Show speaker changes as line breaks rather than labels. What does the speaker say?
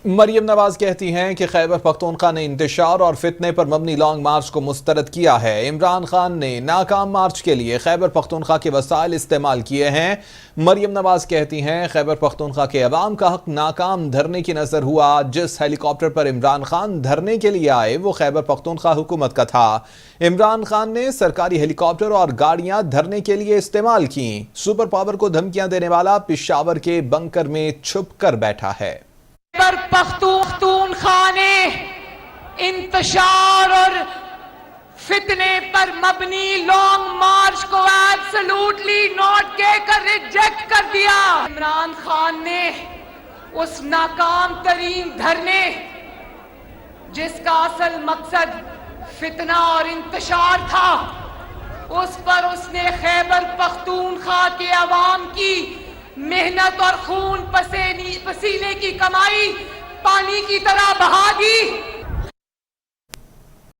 مریم نواز کہتی ہیں کہ خیبر پختونخوا نے انتشار اور فتنے پر مبنی لانگ مارچ کو مسترد کیا ہے۔ عمران خان نے ناکام مارچ کے لیے خیبر پختونخوا کے وسائل استعمال کیے ہیں۔ مریم نواز کہتی ہیں خیبر پختونخوا کے عوام کا حق ناکام دھرنے کی نظر ہوا۔ جس ہیلی کاپٹر پر عمران خان دھرنے کے لیے آئے وہ خیبر پختونخوا حکومت کا تھا۔ عمران خان نے سرکاری ہیلی کاپٹر اور گاڑیاں دھرنے کے لیے استعمال کیں۔ سپر پاور کو دھمکیاں دینے والا پشاور کے بنکر میں چھپ کر بیٹھا ہے۔
خیبر پختونخوا نے انتشار اور فتنے پر مبنی لانگ مارچ کو ایبسلوٹلی نوٹ کہہ کر ریجیکٹ کر دیا۔ عمران خان نے اس ناکام ترین دھرنے جس کا اصل مقصد فتنہ اور انتشار تھا، اس پر اس نے خیبر پختونخوا کے عوام کی محنت اور خون پسینے کی کمائی پانی کی طرح بہا دی۔